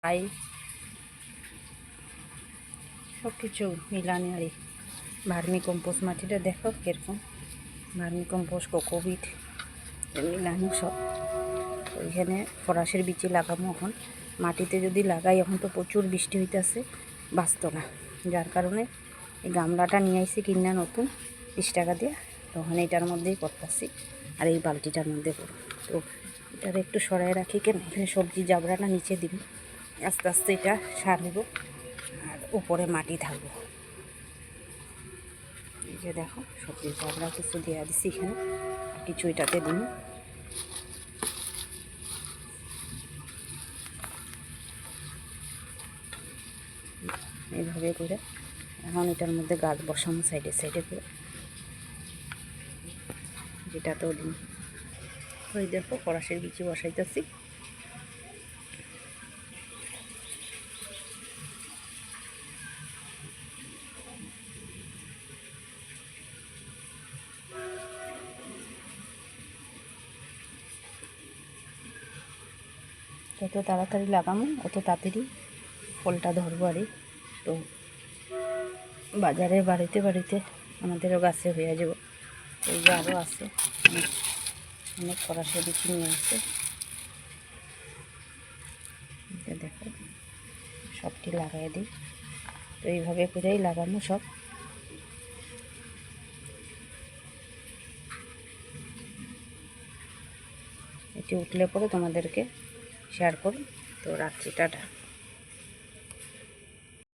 I সব কিছু মিলানি আর vermi compost মাটিটা দেখো কীরকম ভার্মি কম্পোস্ট কোকোপিট মিলানো সব। ওইখানে ফরাসের বিচি লাগাবো এখন। মাটিতে যদি লাগাই, এখন তো প্রচুর বৃষ্টি হইতেছে, বাঁচত না, যার কারণে এই গামলাটা নিয়ে আইসি কিনা নতুন 20 টাকা দিয়ে। তখন এইটার মধ্যেই করতেছি আর এই বালতিটার মধ্যে করব। তো এটার একটু সরাই রাখি, কেন এখানে সবজি জাবড়াটা নিচে দিব, আস্তে আস্তে এটা সারব আর উপরে মাটি থাকবো। এই যে দেখো সবজির জাবড়া কিছু দেওয়া দিছি এখানে, আর কিছু এটাতে দিন। এইভাবে করে এখন এটার মধ্যে গাছ বসানো সাইডে সাইডে করে, যেটাতেও দিন। ওই দেখো ফরাসের বিচি বসাইতেছি। যত তাড়াতাড়ি লাগামো অত তাড়াতাড়ি ফলটা ধরবো আর। তো বাজারে বাড়িতে বাড়িতে আমাদেরও গাছে হয়ে যাব। এই যে আরও আছে, অনেক অনেক ফরাসের বিচি নিয়ে আসছে। দেখো সবটি লাগাই দিই। তো এইভাবে করেই লাগানো সব। এটি উঠলে পরে তোমাদেরকে শেয়ার করি। তো রাখছি, টাটা।